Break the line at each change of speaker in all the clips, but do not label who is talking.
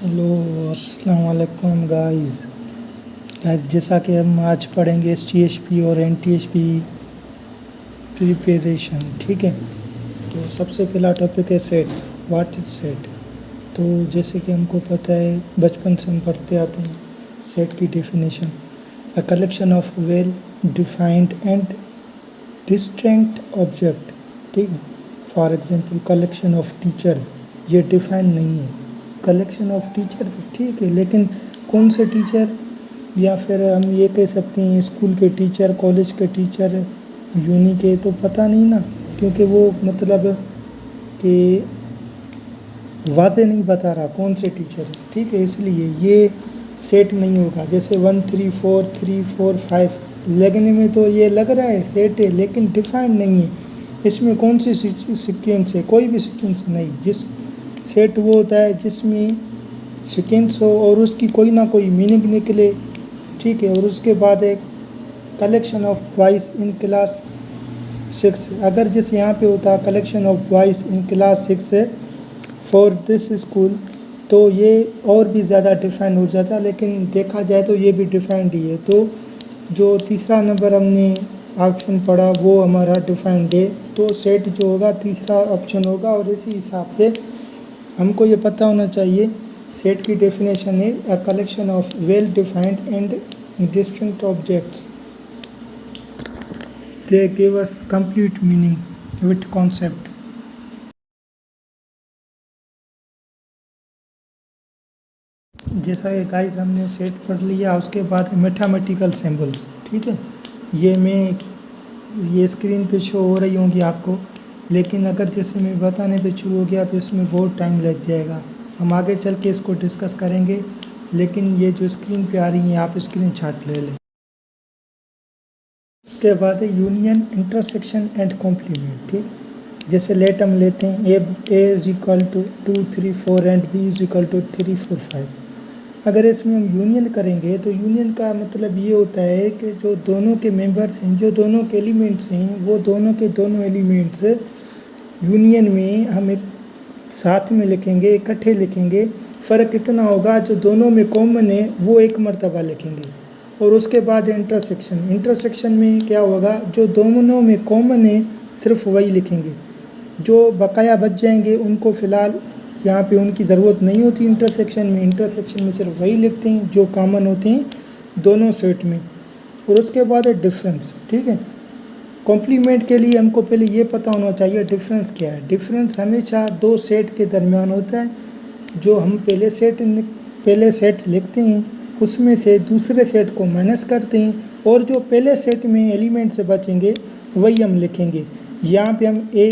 Hello, अस्सलाम वालेकुम guys. जैसा कि हम आज पढ़ेंगे एसटीएचपी और एनटीएचपी प्रिपरेशन, ठीक है। तो सबसे पहला टॉपिक है सेट्स। What is set? तो जैसे कि हमको पता है, बचपन से हम पढ़ते आते हैं सेट की definition, a collection of well defined and distinct object, ठीक है। For example collection of teachers, ये डिफाइन नहीं है। कलेक्शन ऑफ टीचर्स ठीक है, लेकिन कौन से टीचर, या फिर हम ये कह सकते हैं स्कूल के टीचर, कॉलेज के टीचर, यूनी के, तो पता नहीं ना, क्योंकि वो मतलब कि वाज़े नहीं बता रहा कौन से टीचर है, ठीक है। इसलिए ये सेट नहीं होगा। जैसे 1 3 4 3 4 5 लगने में तो ये लग रहा है सेट है, लेकिन डिफाइंड नहीं है। इसमें कौन सी सीक्वेंस है? कोई भी सीक्वेंस नहीं। जिस सेट वो होता है जिसमें सीक्वेंस हो और उसकी कोई ना कोई मीनिंग निकले, ठीक है। और उसके बाद एक collection of boys in class 6, अगर जैसे यहाँ पे होता collection of boys in class 6 for this school, तो ये और भी ज़्यादा डिफाइंड हो जाता, लेकिन देखा जाए तो ये भी डिफाइंड ही है। तो जो तीसरा नंबर हमने ऑप्शन पढ़ा वो हमारा डिफाइंड है। तो सेट जो होगा तीसरा ऑप्शन होगा। और इसी हिसाब से हमको ये पता होना चाहिए सेट की डेफिनेशन है a collection of well defined and distinct objects, they give us complete meaning with concept. जैसा कि गाइस हमने सेट पढ़ लिया, उसके बाद मैथमेटिकल सिंबल्स, ठीक है। ये स्क्रीन पे शो हो रही होंगी आपको, लेकिन अगर जैसे मैं बताने पे शुरू हो गया तो इसमें बहुत टाइम लग जाएगा। हम आगे चल के इसको डिस्कस करेंगे, लेकिन ये जो स्क्रीन पे आ रही हैं आप स्क्रीन शॉट ले लें। इसके बाद है यूनियन, इंटरसेक्शन एंड कॉम्प्लीमेंट, ठीक। जैसे लेट हम लेते हैं A is equal to 2 3 4 and B is equal to 3 4 5। अगर इसमें हम यूनियन करेंगे तो यूनियन का मतलब ये होता है कि जो दोनों के मेंबर्स हैं, जो दोनों के एलिमेंट्स हैं, वो दोनों के दोनों एलिमेंट्स यूनियन में हम एक साथ में लिखेंगे, इकट्ठे लिखेंगे। फ़र्क इतना होगा जो दोनों में कॉमन है वो एक मर्तबा लिखेंगे। और उसके बाद इंटरसेक्शन में क्या होगा, जो दोनों में कॉमन है सिर्फ वही लिखेंगे। जो बकाया बच जाएंगे उनको फ़िलहाल यहाँ पे उनकी ज़रूरत नहीं होती इंटरसेक्शन में सिर्फ वही लिखते हैं जो कॉमन होते हैं दोनों सेट में। और उसके बाद है डिफरेंस, ठीक है। कॉम्प्लीमेंट के लिए हमको पहले ये पता होना चाहिए डिफरेंस क्या है। डिफरेंस हमेशा दो सेट के दरमियान होता है। जो हम पहले सेट लिखते हैं उसमें से दूसरे सेट को माइनस करते हैं, और जो पहले सेट में एलिमेंट से बचेंगे वही हम लिखेंगे। यहाँ पे हम ए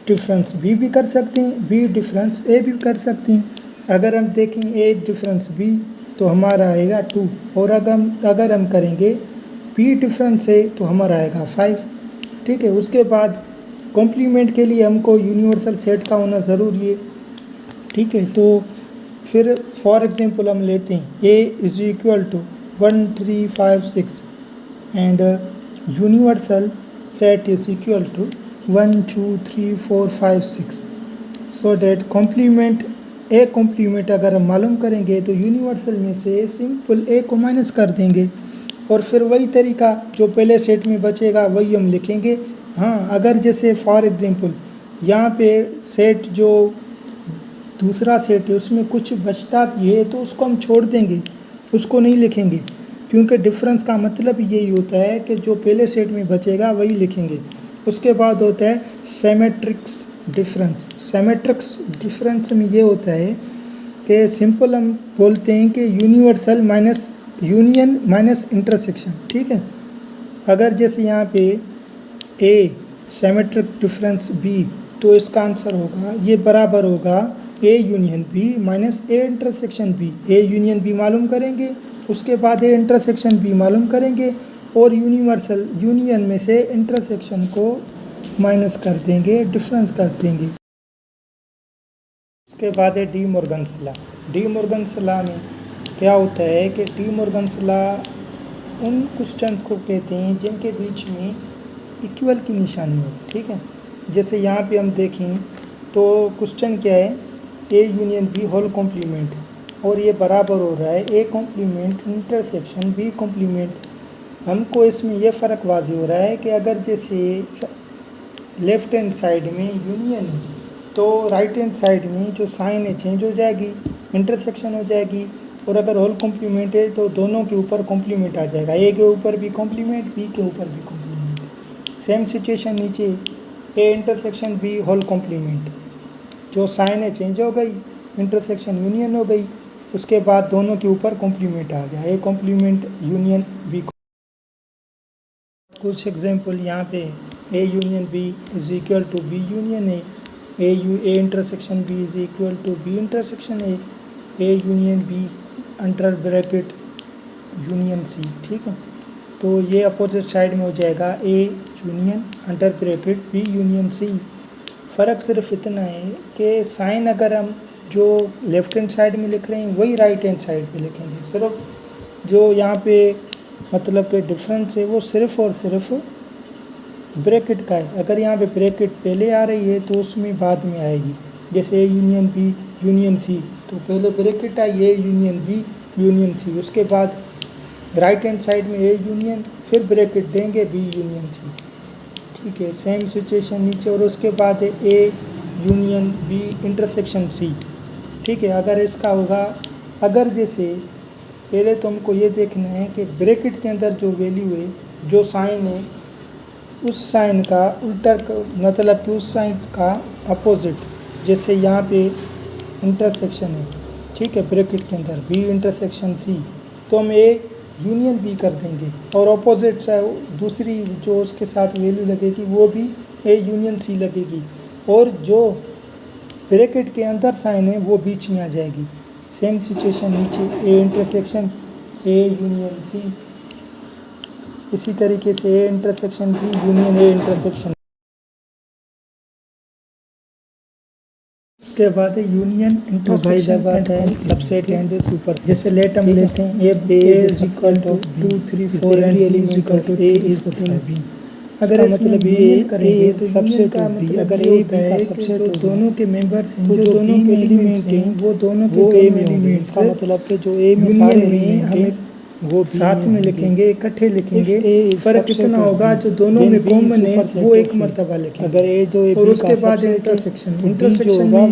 डिफरेंस बी भी कर सकते हैं, बी डिफरेंस ए भी कर सकते हैं। अगर हम देखें ए डिफरेंस बी तो हमारा आएगा 2, और अगर हम करेंगे बी डिफरेंस ए तो हमारा आएगा 5, ठीक है। उसके बाद कॉम्प्लीमेंट के लिए हमको यूनिवर्सल सेट का होना ज़रूरी है, ठीक है। तो फिर फॉर एग्जांपल हम लेते हैं A is equal to 1 3 5 6 and universal set is equal to 1 2 3 4 5 6, so that complement अगर हम मालूम करेंगे तो यूनिवर्सल में से सिंपल ए को माइनस कर देंगे, और फिर वही तरीका जो पहले सेट में बचेगा वही हम लिखेंगे। हाँ, अगर जैसे फॉर एग्जांपल यहाँ पे सेट जो दूसरा सेट है उसमें कुछ बचता भी है तो उसको हम छोड़ देंगे, उसको नहीं लिखेंगे, क्योंकि डिफरेंस का मतलब यही होता है कि जो पहले सेट में बचेगा वही लिखेंगे। उसके बाद होता है सेमेट्रिक्स डिफरेंस। सेमेट्रिक्स डिफरेंस में ये होता है कि सिंपल हम बोलते हैं कि यूनियन माइनस इंटरसेक्शन, ठीक है। अगर जैसे यहाँ पे ए सेमेट्रिक डिफरेंस बी, तो इसका आंसर होगा ये बराबर होगा A union B minus A intersection B. A union B मालूम करेंगे, उसके बाद ए इंटरसेक्शन बी मालूम करेंगे, और यूनियन में से इंटरसेक्शन को माइनस कर देंगे, डिफरेंस कर देंगे। उसके बाद है D Morgan's law. D Morgan's law में क्या होता है कि डी मॉर्गन्स लॉ उन क्वेश्चंस को कहते हैं जिनके बीच में इक्वल की निशानी हो, ठीक है। जैसे यहाँ पे हम देखें तो क्वेश्चन क्या है, A union B whole complement. और ये बराबर हो रहा है A complement intersection B complement. हमको इसमें ये फ़र्क वाज़ेह हो रहा है कि अगर जैसे लेफ़्ट हैंड साइड में यूनियन है तो राइट हैंड साइड में जो साइन है चेंज हो जाएगी, इंटरसेक्शन हो जाएगी। और अगर होल कॉम्प्लीमेंट है तो दोनों के ऊपर कॉम्प्लीमेंट आ जाएगा, ए के ऊपर भी कॉम्प्लीमेंट, बी के ऊपर भी कॉम्प्लीमेंट। सेम सिचुएशन नीचे A intersection B whole complement, जो साइन है चेंज हो गई, इंटरसेक्शन यूनियन हो गई, उसके बाद दोनों के ऊपर कॉम्प्लीमेंट आ गया, ए कॉम्प्लीमेंट यूनियन बी। कुछ एग्जांपल यहाँ पे A union B is equal to B union A intersection B is equal to B intersection A union B under bracket union C. ठीक है, तो ये अपोजिट साइड में हो जाएगा A union under bracket B union C. फ़र्क सिर्फ इतना है कि साइन अगर हम जो लेफ़्ट हैंड साइड में लिख रहे हैं वही राइट हैंड साइड पे लिखेंगे। सिर्फ जो यहाँ पे मतलब कि डिफरेंस है वो सिर्फ और सिर्फ ब्रैकेट का है। अगर यहाँ पे ब्रैकेट पहले आ रही है तो उसमें बाद में आएगी, जैसे A union B union C, तो पहले ब्रैकेट आई A union B union C, उसके बाद राइट हैंड साइड में ए यूनियन, फिर ब्रैकेट देंगे बी यूनियन सी। ठीक है, सेम सिचुएशन नीचे, और उसके बाद है A union B intersection C. ठीक है, अगर इसका होगा, अगर जैसे पहले तो हमको ये देखना है कि ब्रैकेट के अंदर जो वैल्यू है, जो साइन है, उस साइन का उल्टा मतलब कि उस साइन का अपोजिट, जैसे यहाँ पे इंटरसेक्शन है, ठीक है, ब्रैकेट के अंदर बी इंटरसेक्शन सी, तो हम ए यूनियन बी कर देंगे, और अपोजिट साइड दूसरी जो उसके साथ वैल्यू लगेगी वो भी ए यूनियन सी लगेगी, और जो ब्रैकेट के अंदर साइन है वो बीच में आ जाएगी। सेम सिचुएशन नीचे A intersection A union C, इसी तरीके से A intersection B union A intersection. इसके बाद है union intersection and subset and super. जैसे लेट हम लेते हैं A is equal to 2 3 4 and B is equal to A is B. अगर मतलब ये करेंगे तो सबसेट का मतलब अगर ए होता है कि जो दोनों के मेंबर्स हैं, जो दोनों के एलिमेंट्स हैं, वो दोनों के एलिमेंट्स का मतलब कि जो ए में सारे में हमें वो साथ में लिखेंगे, इकट्ठे लिखेंगे। फ़र्क इतना होगा जो दोनों में कॉमन है वो एक मरतबा लिखेंगे, अगर ए जो और उसके बाद इंटरसेक्शन में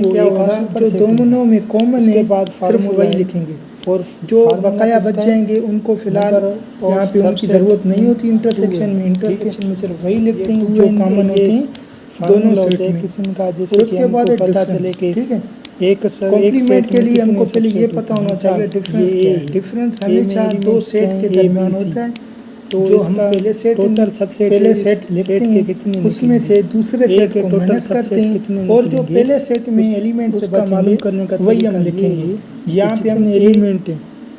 क्या होगा, जो दोनों में कॉमन है सिर्फ वही लिखेंगे, और जो बकाया बच जाएंगे उनको फिलहाल यहाँ पे उनकी ज़रूरत नहीं होती इंटरसेक्शन में। इंटरसेक्शन में सिर्फ वही लिखते हैं जो कॉमन होते हैं दोनों सेट में किस्म का, जैसे उसके बाद पता चले कि ठीक है एक कॉम्प्लीमेंट के लिए हमको पहले ये पता होना चाहिए डिफरेंस क्या है। डिफरेंस हमेशा दो सेट के दरमियान होता है, तो जो हम पहले सेट टोटल सबसेट पहले सेट लिखते हैं, उसमें से दूसरे सेट को माइनस करते हैं, और जो पहले सेट में एलिमेंट से मालूम करने का वही हम लिखेंगे। यहाँ पे हमने element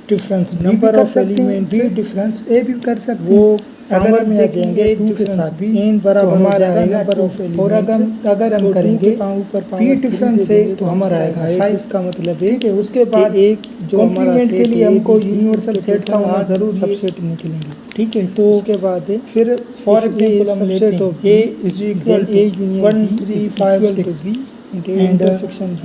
difference number of element B difference A भी कर सकते हैं, वो अगर हम देखेंगे टू के साथ भी एन बराबर हमारा आएगा नंबर ऑफ एलिमेंट, और अगर हम करेंगे पी डिफरेंस है तो हमारा आएगा 5 का मतलब है कि उसके बाद एक जो कॉम्प्लीमेंट के लिए हमको यूनिवर्सल सेट का होना जरूरी है, सबसेट निकलेंगे। ठीक है, तो उसके बाद फिर फॉर एग्जांपल हम लेते हैं A is equal A union 1 3 5 6 and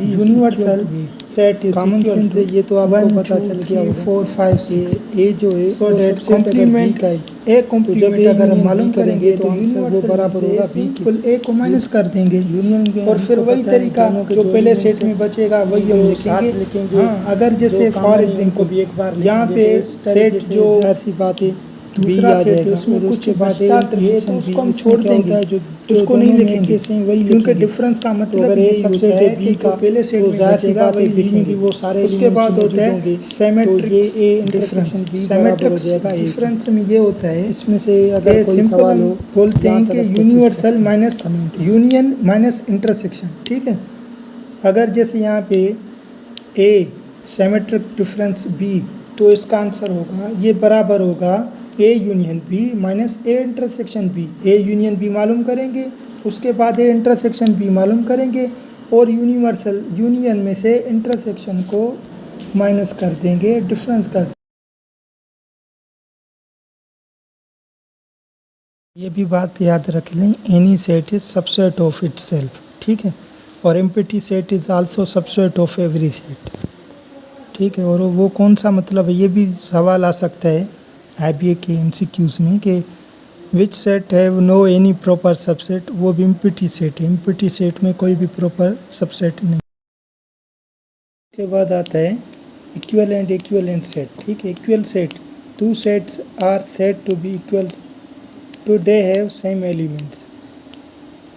universal set is common sense है, ये तो आपको पता चल गया 4 5 6 ए जो है सो दैट कॉम्प्लीमेंट का ए कॉम्प्लीमेंट अगर हम मालूम करेंगे तो यूनिवर्सल बराबर होगा बिल्कुल ए को माइनस कर देंगे यूनियन, और फिर वही तरीका जो पहले सेट में बचेगा वही हम लिखेंगे। हाँ, अगर जैसे फॉर एग्जांपल भी एक बार यहाँ पे सेट जो ऐसी बात है दूसरा सेट है उसमें कुछ बचता है तो उसको हम छोड़ देंगे, जो उसको नहीं लिखेंगे वही, क्योंकि डिफरेंस का मतलब ये सबसेट है कि जो पहले सेट में बचेगा वही लिखेंगे वो सारे। उसके बाद होता है सिमेट्रिक डिफरेंस, सिमेट्रिक डिफरेंस में ये होता है, इसमें से अगर कोई सवाल हो बोलते हैं कि universal minus union minus intersection. ठीक है, अगर जैसे यहाँ पे ए सिमेट्रिक डिफरेंस बी, तो इसका आंसर होगा ये बराबर होगा A union B minus A intersection B. A union B मालूम करेंगे, उसके बाद ए इंटरसेक्शन बी मालूम करेंगे, और यूनिवर्सल यूनियन में से इंटरसेक्शन को माइनस कर देंगे, डिफरेंस कर। ये भी बात याद रख लें, any set is subset of itself. ठीक है, और empty set is also subset of every set. ठीक है। और वो कौन सा मतलब है, ये भी सवाल आ सकता है IBA के MCQs में कि which set have no any proper subset, वो भी इम्पिटी सेट है। इम्पिटी सेट में कोई भी प्रॉपर सबसेट नहीं। के बाद आता है इक्वल एंड इक्विवेलेंट सेट, ठीक है। Equal set, two sets are said to be equal to they have same elements.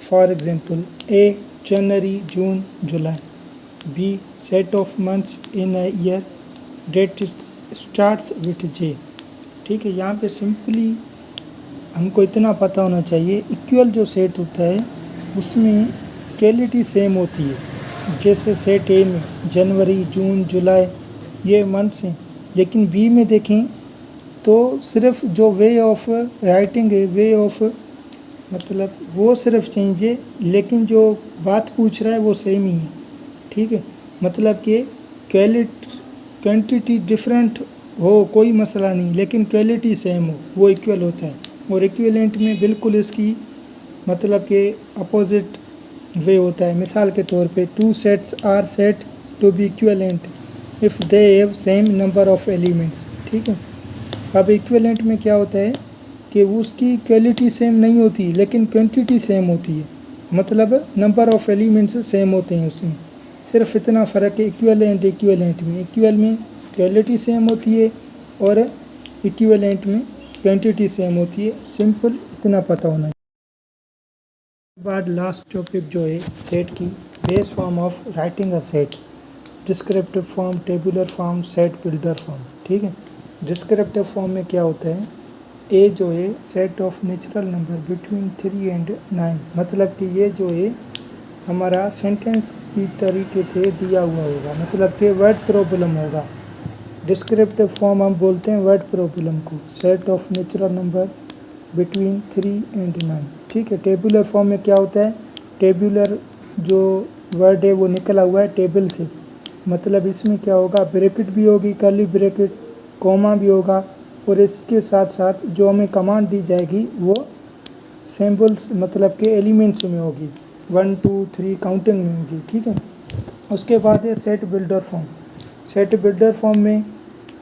For example A January, June, July. B set of months in a year that it starts with J, ठीक है। यहाँ पे simply हमको इतना पता होना चाहिए, equal जो सेट होता है उसमें क्वालिटी सेम होती है। जैसे सेट ए में जनवरी, जून, जुलाई ये मंथ्स हैं, लेकिन बी में देखें तो सिर्फ जो वे ऑफ राइटिंग है, वे ऑफ मतलब वो सिर्फ चेंज है, लेकिन जो बात पूछ रहा है वो सेम ही है, ठीक है। मतलब कि क्वांटिटी डिफरेंट हो कोई मसला नहीं, लेकिन क्वालिटी सेम हो, वो इक्वल होता है। और इक्विवेलेंट में बिल्कुल इसकी मतलब कि अपोजिट वे होता है। मिसाल के तौर पे two sets are set to be equivalent if they have same number of elements, ठीक है। अब इक्विवेलेंट में क्या होता है कि उसकी क्वालिटी सेम नहीं होती, लेकिन क्वांटिटी सेम होती है, मतलब नंबर ऑफ एलिमेंट्स सेम होते हैं उसमें। सिर्फ इतना फ़र्क है इक्वल एंड इक्विवेलेंट में। इक्वल में क्वालिटी सेम होती है और इक्विवेलेंट में क्वांटिटी सेम होती है। सिंपल इतना पता होना चाहिए। बाद लास्ट टॉपिक जो है सेट की, base form of writing a set, descriptive form, tabular form, set builder form, ठीक है। डिस्क्रिप्टिव फॉर्म में क्या होता है, ए जो है set of natural number between 3 and 9, मतलब कि ये जो है हमारा सेंटेंस की तरीके से दिया हुआ होगा, मतलब कि वर्ड प्रॉब्लम होगा। डिस्क्रिप्टिव फॉर्म हम बोलते हैं वर्ड प्रॉब्लम को, set of natural number between 3 and 9, ठीक है। टेबुलर फॉर्म में क्या होता है, टेबुलर जो वर्ड है वो निकला हुआ है टेबल से, मतलब इसमें क्या होगा, ब्रैकेट भी होगी, कर्ली ब्रैकेट, कॉमा भी होगा, और इसके साथ साथ जो हमें कमांड दी जाएगी वो सिंबल्स मतलब के एलिमेंट्स में होगी, 1 2 3 काउंटिंग में होगी, ठीक है। उसके बाद है set builder form. Set builder form में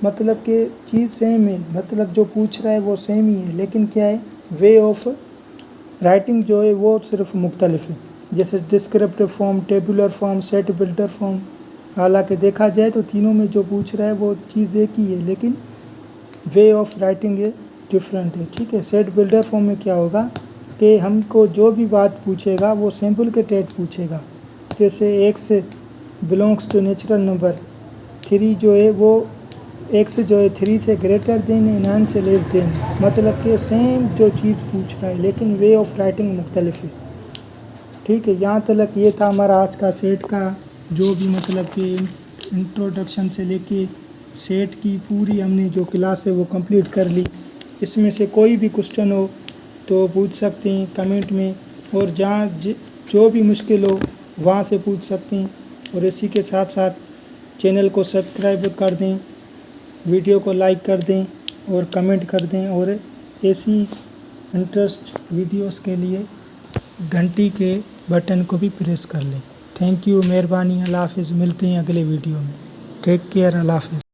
मतलब कि चीज़ सेम है, मतलब जो पूछ रहा है वो सेम ही है, लेकिन क्या है वे ऑफ राइटिंग जो है वो सिर्फ मुख्तलिफ है। जैसे descriptive form, tabular form, set builder form, हालांकि देखा जाए तो तीनों में जो पूछ रहा है वो चीज़ एक ही है, लेकिन वे ऑफ राइटिंग डिफरेंट है, ठीक है। सेट बिल्डर फॉर्म में क्या होगा कि हमको जो भी बात पूछेगा वो सिंपल के टेट पूछेगा। जैसे x belongs to natural number, 3 जो है वो x जो है 3 से ग्रेटर देन, 9 से लेस देन, मतलब कि सेम जो चीज़ पूछ रहा है, लेकिन वे ऑफ राइटिंग मुख्तलिफ है, ठीक है। यहाँ तक ये था हमारा आज का सेट का जो भी मतलब कि इंट्रोडक्शन से लेके सेट की पूरी हमने जो क्लास है वो कंप्लीट कर ली। इसमें से कोई भी क्वेश्चन हो तो पूछ सकते हैं कमेंट में, और जहाँ जो भी मुश्किल हो वहाँ से पूछ सकते हैं। और इसी के साथ साथ चैनल को सब्सक्राइब कर दें, वीडियो को लाइक कर दें और कमेंट कर दें, और ऐसी इंटरेस्ट वीडियोस के लिए घंटी के बटन को भी प्रेस कर लें। थैंक यू, मेहरबानी, अल्लाह हाफिज़। मिलते हैं अगले वीडियो में। टेक केयर, अल्लाह हाफिज़।